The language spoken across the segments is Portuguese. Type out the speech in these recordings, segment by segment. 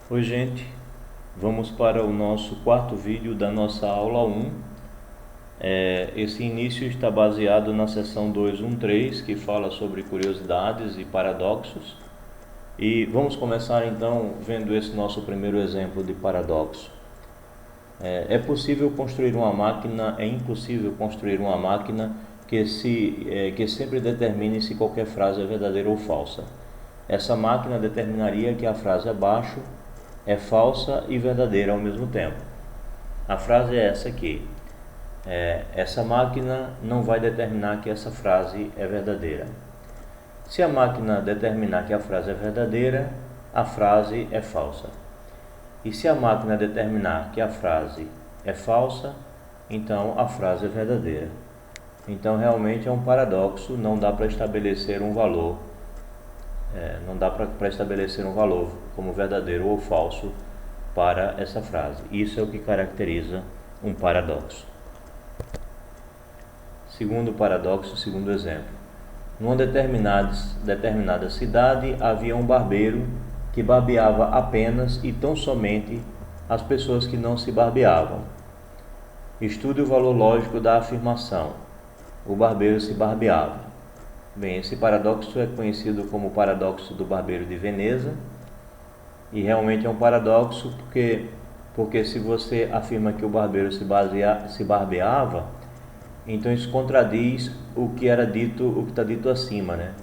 Oi gente, vamos para o nosso quarto vídeo da nossa aula 1. Esse início está baseado na seção 213, que fala sobre curiosidades e paradoxos. E vamos começar então vendo esse nosso primeiro exemplo de paradoxo. É impossível construir uma máquina que sempre determine se qualquer frase é verdadeira ou falsa. Essa máquina determinaria que a frase abaixo é falsa e verdadeira ao mesmo tempo. A frase é essa aqui: essa máquina não vai determinar que essa frase é verdadeira. Se a máquina determinar que a frase é verdadeira, a frase é falsa. E se a máquina determinar que a frase é falsa, então a frase é verdadeira. Então realmente é um paradoxo, não dá para estabelecer um valor. Não dá para estabelecer um valor como verdadeiro ou falso para essa frase. Isso é o que caracteriza um paradoxo. Segundo paradoxo, segundo exemplo. Numa determinada cidade havia um barbeiro que barbeava apenas e tão somente as pessoas que não se barbeavam. Estude o valor lógico da afirmação: o barbeiro se barbeava. Bem, esse paradoxo é conhecido como o paradoxo do barbeiro de Veneza, e realmente é um paradoxo porque se você afirma que o barbeiro se barbeava, então isso contradiz o que está dito acima, né?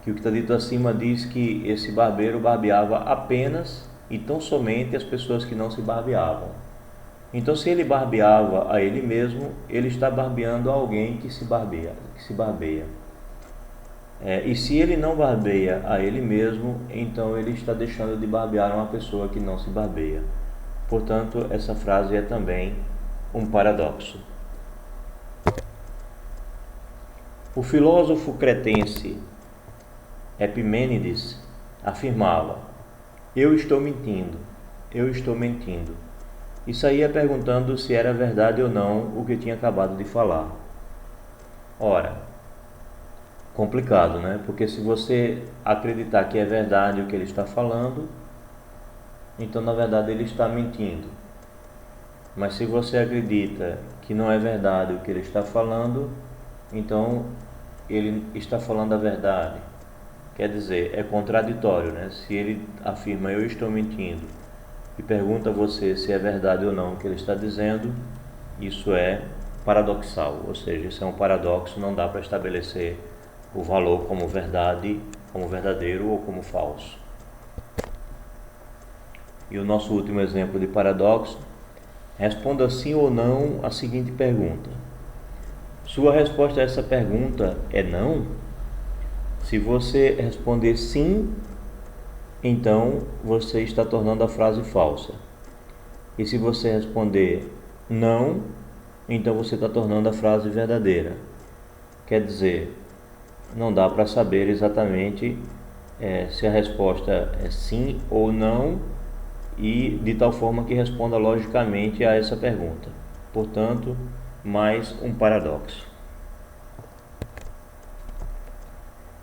Que o que está dito acima diz que esse barbeiro barbeava apenas e tão somente as pessoas que não se barbeavam. Então, se ele barbeava a ele mesmo, ele está barbeando alguém que se barbeia. E se ele não barbeia a ele mesmo, então ele está deixando de barbear uma pessoa que não se barbeia. Portanto, essa frase é também um paradoxo. O filósofo cretense Epimênides afirmava: eu estou mentindo. E saía perguntando se era verdade ou não o que tinha acabado de falar. Ora, complicado, né? Porque se você acreditar que é verdade o que ele está falando, então na verdade ele está mentindo. Mas se você acredita que não é verdade o que ele está falando, então ele está falando a verdade. Quer dizer, é contraditório, né? Se ele afirma eu estou mentindo e pergunta a você se é verdade ou não o que ele está dizendo, isso é paradoxal, ou seja, isso é um paradoxo, não dá para estabelecer o valor como verdade, como verdadeiro ou como falso. E o nosso último exemplo de paradoxo: responda sim ou não a seguinte pergunta. Sua resposta a essa pergunta é não? Se você responder sim, então você está tornando a frase falsa. E se você responder não, então você está tornando a frase verdadeira. Quer dizer, não dá para saber exatamente se a resposta é sim ou não, e de tal forma que responda logicamente a essa pergunta. Portanto, mais um paradoxo.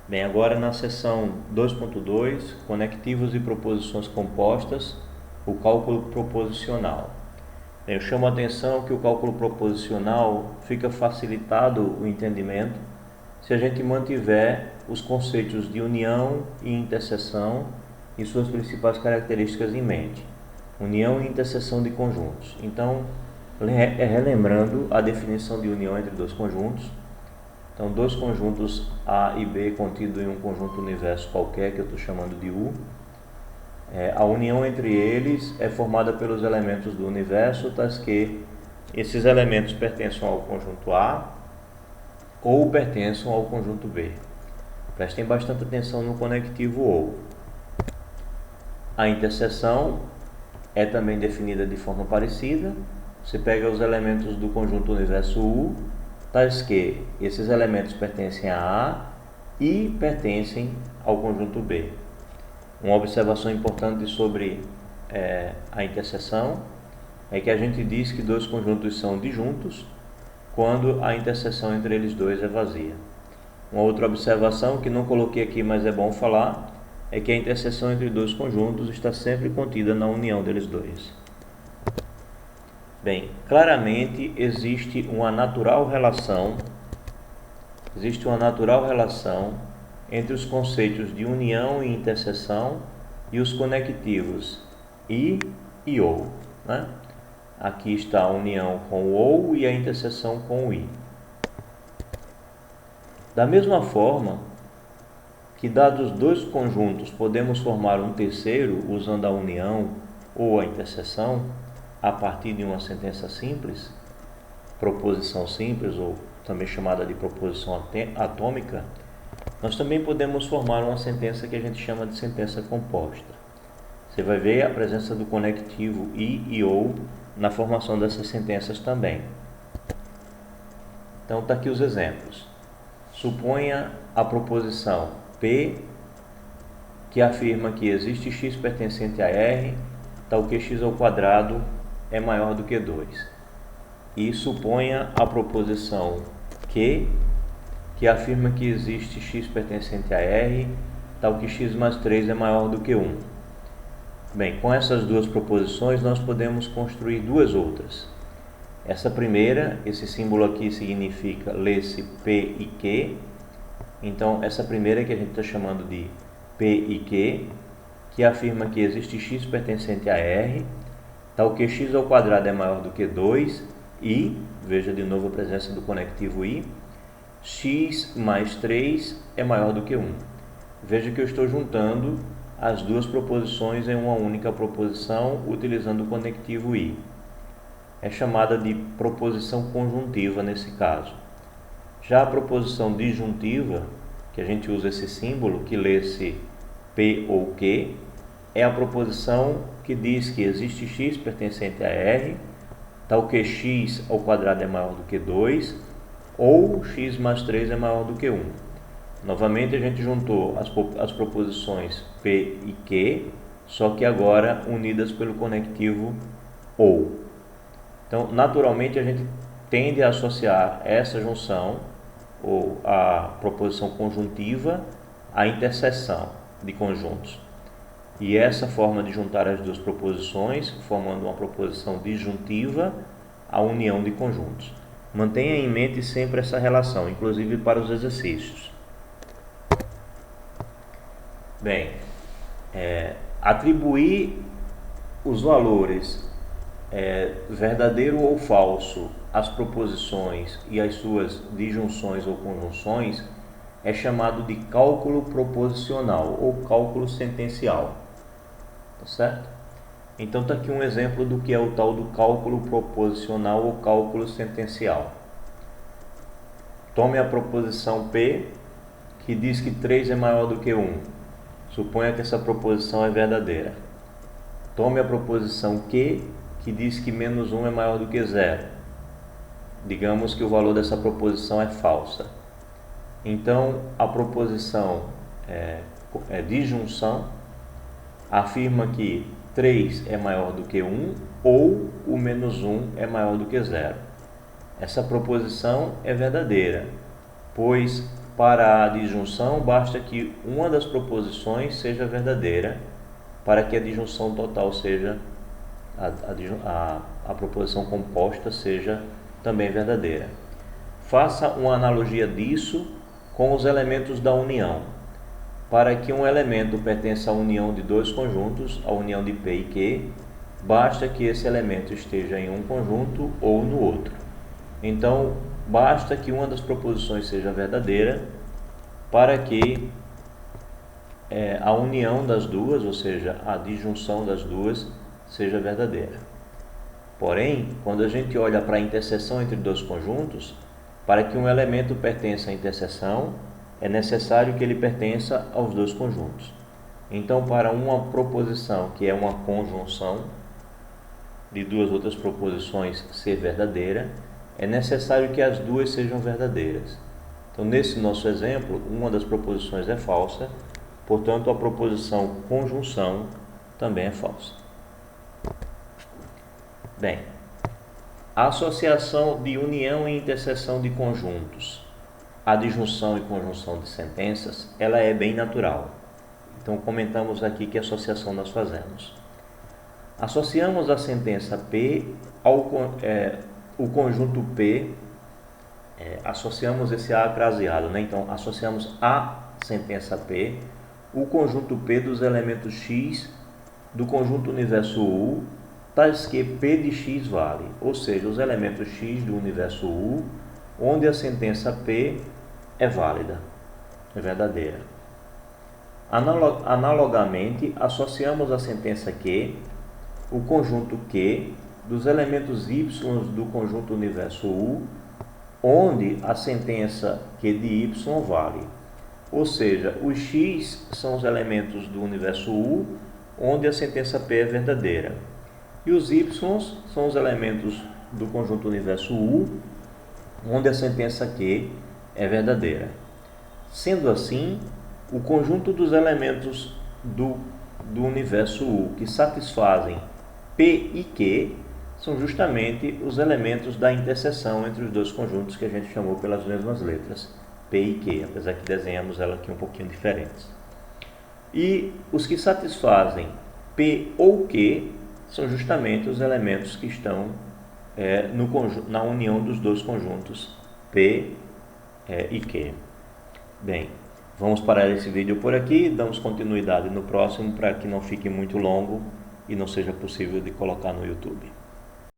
Bem, agora na seção 2.2, conectivos e proposições compostas, o cálculo proposicional. Eu chamo a atenção que o cálculo proposicional fica facilitado o entendimento se a gente mantiver os conceitos de união e interseção e suas principais características em mente. União e interseção de conjuntos. Então, relembrando a definição de união entre dois conjuntos. Então, dois conjuntos A e B contidos em um conjunto universo qualquer, que eu estou chamando de U. A união entre eles é formada pelos elementos do universo, tais que esses elementos pertençam ao conjunto A ou pertençam ao conjunto B. Prestem bastante atenção no conectivo ou. A interseção é também definida de forma parecida. Você pega os elementos do conjunto universo U, tais que esses elementos pertencem a A e pertencem ao conjunto B. Uma observação importante sobre a interseção é que a gente diz que dois conjuntos são disjuntos quando a interseção entre eles dois é vazia. Uma outra observação que não coloquei aqui, mas é bom falar, é que a interseção entre dois conjuntos está sempre contida na união deles dois. Bem, claramente existe uma natural relação entre os conceitos de união e interseção e os conectivos e ou, né? Aqui está a união com o ou e a interseção com o i. Da mesma forma que, dados dois conjuntos, podemos formar um terceiro usando a união ou a interseção a partir de uma sentença simples, proposição simples, ou também chamada de proposição atômica, nós também podemos formar uma sentença que a gente chama de sentença composta. Você vai ver a presença do conectivo e ou na formação dessas sentenças também. Então, está aqui os exemplos. Suponha a proposição P, que afirma que existe x pertencente a R, tal que x ao quadrado é maior do que 2. E suponha a proposição Q, que afirma que existe x pertencente a R, tal que x mais 3 é maior do que 1. Bem, com essas duas proposições nós podemos construir duas outras. Essa primeira, esse símbolo aqui significa lê-se P e Q. Então, essa primeira que a gente está chamando de P e Q, que afirma que existe x pertencente a R, tal que x ao quadrado é maior do que 2 e, veja de novo a presença do conectivo i, x mais 3 é maior do que 1. Veja que eu estou juntando as duas proposições em uma única proposição utilizando o conectivo i. É chamada de proposição conjuntiva nesse caso. Já a proposição disjuntiva, que a gente usa esse símbolo, que lê-se P ou Q, é a proposição que diz que existe x pertencente a R, tal que x ao quadrado é maior do que 2, ou x mais 3 é maior do que 1. Novamente a gente juntou as proposições P e Q, só que agora unidas pelo conectivo OU. Então, naturalmente, a gente tende a associar essa junção, ou a proposição conjuntiva, à interseção de conjuntos. E essa forma de juntar as duas proposições, formando uma proposição disjuntiva, a união de conjuntos. Mantenha em mente sempre essa relação, inclusive para os exercícios. Bem, atribuir os valores verdadeiro ou falso às proposições e às suas disjunções ou conjunções é chamado de cálculo proposicional ou cálculo sentencial. Tá certo? Então está aqui um exemplo do que é o tal do cálculo proposicional ou cálculo sentencial. Tome a proposição P, que diz que 3 é maior do que 1. Suponha que essa proposição é verdadeira. Tome a proposição Q, que diz que menos 1 é maior do que 0. Digamos que o valor dessa proposição é falsa. Então, a proposição disjunção afirma que 3 é maior do que 1 ou o menos 1 é maior do que 0. Essa proposição é verdadeira, pois para a disjunção basta que uma das proposições seja verdadeira para que a disjunção total seja, a proposição composta seja também verdadeira. Faça uma analogia disso com os elementos da união. Para que um elemento pertença à união de dois conjuntos, a união de P e Q, basta que esse elemento esteja em um conjunto ou no outro. Então, basta que uma das proposições seja verdadeira para que a união das duas, ou seja, a disjunção das duas, seja verdadeira. Porém, quando a gente olha para a interseção entre dois conjuntos, para que um elemento pertença à interseção, é necessário que ele pertença aos dois conjuntos. Então, para uma proposição que é uma conjunção de duas outras proposições ser verdadeira, é necessário que as duas sejam verdadeiras. Então, nesse nosso exemplo, uma das proposições é falsa, portanto, a proposição conjunção também é falsa. Bem, a associação de união e interseção de conjuntos, a disjunção e conjunção de sentenças, ela é bem natural. Então comentamos aqui que associação nós fazemos. Associamos a sentença P ao o conjunto P, associamos esse A craseado, né? Então associamos a sentença P, o conjunto P dos elementos X do conjunto universo U, tais que P de X vale, ou seja, os elementos X do universo U, onde a sentença P é válida, é verdadeira. Analogamente, associamos a sentença Q, o conjunto Q dos elementos Y do conjunto universo U, onde a sentença Q de Y vale. Ou seja, os X são os elementos do universo U, onde a sentença P é verdadeira. E os Y são os elementos do conjunto universo U, onde a sentença Q é verdadeira. Sendo assim, o conjunto dos elementos do universo U que satisfazem P e Q são justamente os elementos da interseção entre os dois conjuntos que a gente chamou pelas mesmas letras, P e Q, apesar que desenhamos ela aqui um pouquinho diferentes. E os que satisfazem P ou Q são justamente os elementos que estão na união dos dois conjuntos P e Q. Bem, vamos parar esse vídeo por aqui, damos continuidade no próximo para que não fique muito longo e não seja possível de colocar no YouTube.